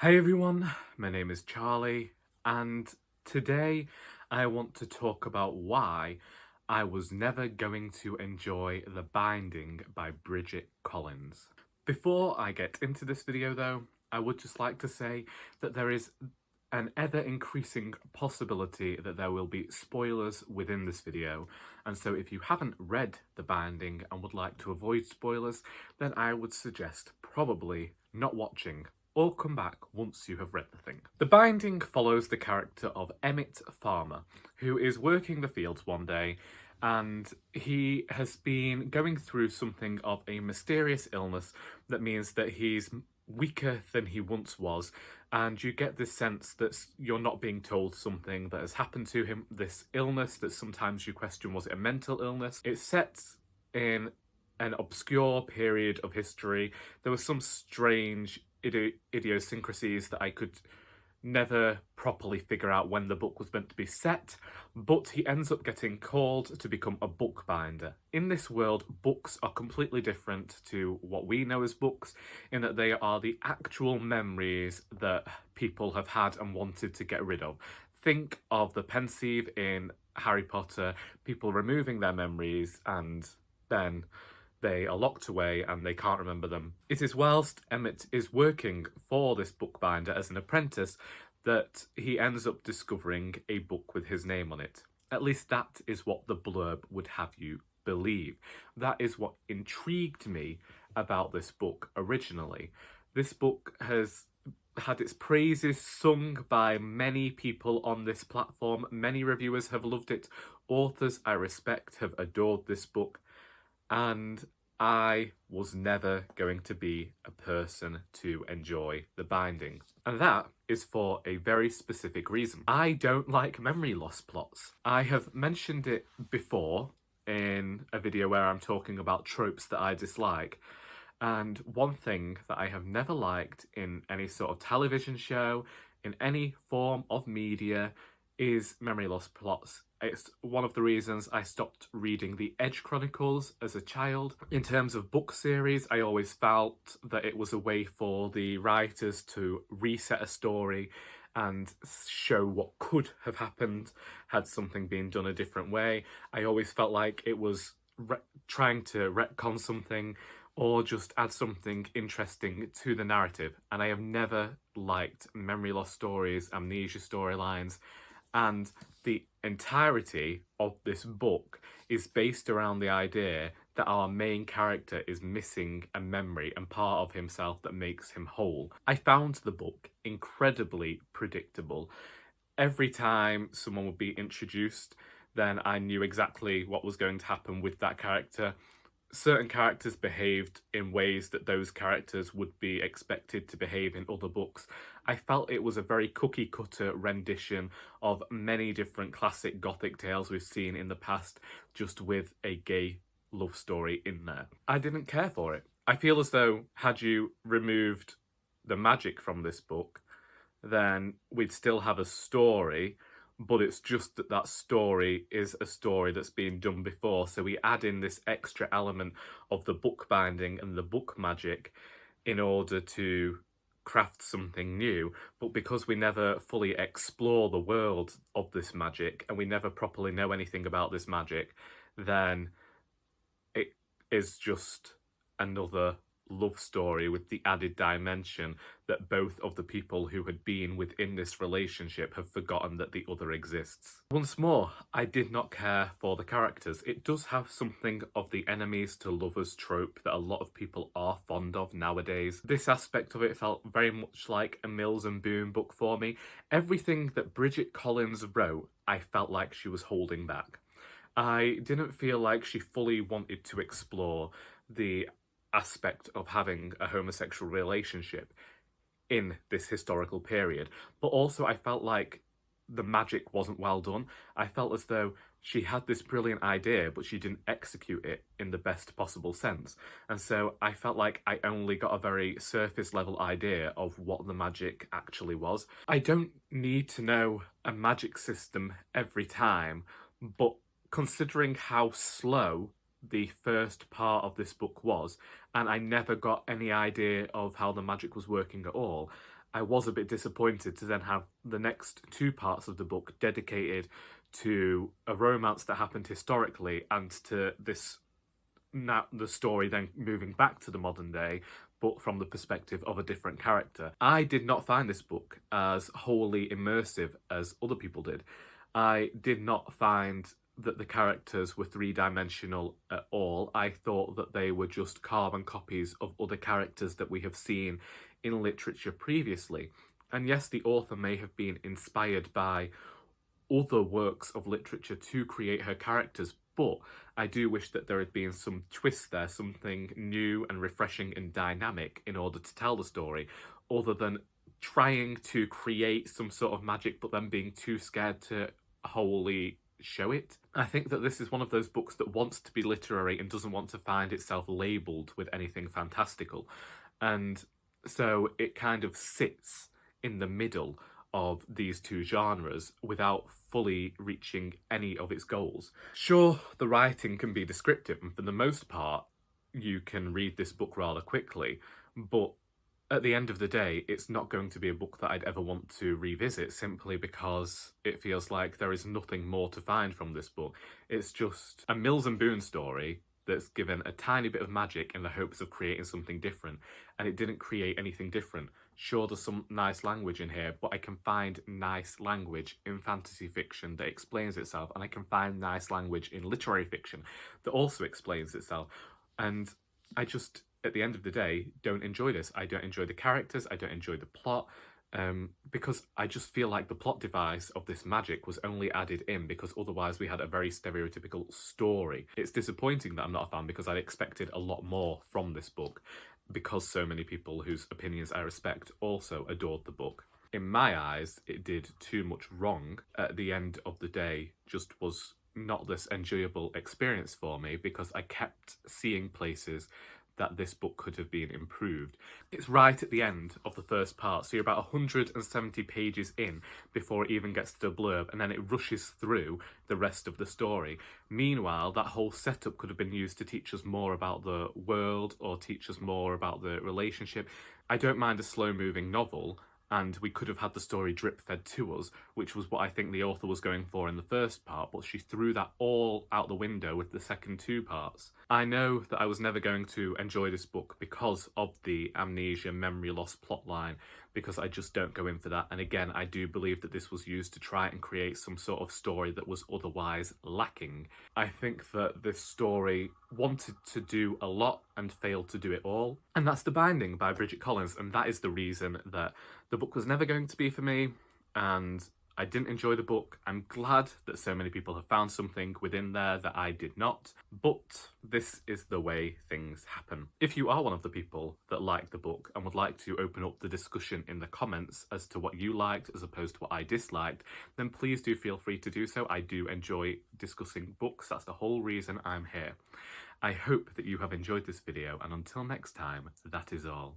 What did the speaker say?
Hey everyone, my name is Charlie, and today I want to talk about why I was never going to enjoy The Binding by Bridget Collins. Before I get into this video though, I would just like to say that there is an ever-increasing possibility that there will be spoilers within this video, and so if you haven't read The Binding and would like to avoid spoilers, then I would suggest probably not watching or come back once you have read the thing. The Binding follows the character of Emmett Farmer, who is working the fields one day, and he has been going through something of a mysterious illness that means that he's weaker than he once was, and you get this sense that you're not being told something that has happened to him, this illness that sometimes you question, was it a mental illness? It's set in an obscure period of history. There were some strange idiosyncrasies that I could never properly figure out when the book was meant to be set, but he ends up getting called to become a bookbinder. In this world, books are completely different to what we know as books, in that they are the actual memories that people have had and wanted to get rid of. Think of the pensieve in Harry Potter, people removing their memories and then they are locked away and they can't remember them. It is whilst Emmett is working for this bookbinder as an apprentice that he ends up discovering a book with his name on it. At least that is what the blurb would have you believe. That is what intrigued me about this book originally. This book has had its praises sung by many people on this platform. Many reviewers have loved it. Authors I respect have adored this book. And I was never going to be a person to enjoy The Binding. And that is for a very specific reason. I don't like memory loss plots. I have mentioned it before in a video where I'm talking about tropes that I dislike. And one thing that I have never liked in any sort of television show, in any form of media, is memory loss plots. It's one of the reasons I stopped reading the Edge Chronicles as a child. In terms of book series, I always felt that it was a way for the writers to reset a story and show what could have happened had something been done a different way. I always felt like it was trying to retcon something or just add something interesting to the narrative. And I have never liked memory loss stories, amnesia storylines, and the entirety of this book is based around the idea that our main character is missing a memory and part of himself that makes him whole. I found the book incredibly predictable. Every time someone would be introduced, then I knew exactly what was going to happen with that character. Certain characters behaved in ways that those characters would be expected to behave in other books. I felt it was a very cookie-cutter rendition of many different classic gothic tales we've seen in the past, just with a gay love story in there. I didn't care for it. I feel as though had you removed the magic from this book, then we'd still have a story, but it's just that that story is a story that's been done before, so we add in this extra element of the bookbinding and the book magic in order to craft something new. But because we never fully explore the world of this magic and we never properly know anything about this magic, then it is just another love story with the added dimension that both of the people who had been within this relationship have forgotten that the other exists. Once more, I did not care for the characters. It does have something of the enemies to lovers trope that a lot of people are fond of nowadays. This aspect of it felt very much like a Mills and Boon book for me. Everything that Bridget Collins wrote, I felt like she was holding back. I didn't feel like she fully wanted to explore the aspect of having a homosexual relationship in this historical period, but also I felt like the magic wasn't well done. I felt as though she had this brilliant idea, but she didn't execute it in the best possible sense. And so I felt like I only got a very surface level idea of what the magic actually was. I don't need to know a magic system every time, but considering how slow the first part of this book was, and I never got any idea of how the magic was working at all, I was a bit disappointed to then have the next two parts of the book dedicated to a romance that happened historically and to this, now the story then moving back to the modern day, but from the perspective of a different character. I did not find this book as wholly immersive as other people did. I did not find that the characters were three-dimensional at all. I thought that they were just carbon copies of other characters that we have seen in literature previously. And yes, the author may have been inspired by other works of literature to create her characters, but I do wish that there had been some twist there, something new and refreshing and dynamic in order to tell the story, other than trying to create some sort of magic but then being too scared to wholly show it. I think that this is one of those books that wants to be literary and doesn't want to find itself labelled with anything fantastical. And so it kind of sits in the middle of these two genres without fully reaching any of its goals. Sure, the writing can be descriptive, and for the most part, you can read this book rather quickly, but at the end of the day, it's not going to be a book that I'd ever want to revisit, simply because it feels like there is nothing more to find from this book. It's just a Mills and Boon story that's given a tiny bit of magic in the hopes of creating something different, and it didn't create anything different. Sure, there's some nice language in here, but I can find nice language in fantasy fiction that explains itself, and I can find nice language in literary fiction that also explains itself. And I just, at the end of the day, don't enjoy this. I don't enjoy the characters, I don't enjoy the plot, because I just feel like the plot device of this magic was only added in because otherwise we had a very stereotypical story. It's disappointing that I'm not a fan because I'd expected a lot more from this book, because so many people whose opinions I respect also adored the book. In my eyes, it did too much wrong. At the end of the day, just was not this enjoyable experience for me because I kept seeing places that this book could have been improved. It's right at the end of the first part, so you're about 170 pages in before it even gets to the blurb, and then it rushes through the rest of the story. Meanwhile, that whole setup could have been used to teach us more about the world or teach us more about the relationship. I don't mind a slow-moving novel, and we could have had the story drip-fed to us, which was what I think the author was going for in the first part, but she threw that all out the window with the second two parts. I know that I was never going to enjoy this book because of the amnesia, memory loss plotline, because I just don't go in for that. And again, I do believe that this was used to try and create some sort of story that was otherwise lacking. I think that this story wanted to do a lot and failed to do it all. And that's The Binding by Bridget Collins, and that is the reason that the book was never going to be for me, and I didn't enjoy the book. I'm glad that so many people have found something within there that I did not, but this is the way things happen. If you are one of the people that liked the book and would like to open up the discussion in the comments as to what you liked as opposed to what I disliked, then please do feel free to do so. I do enjoy discussing books. That's the whole reason I'm here. I hope that you have enjoyed this video, and until next time, that is all.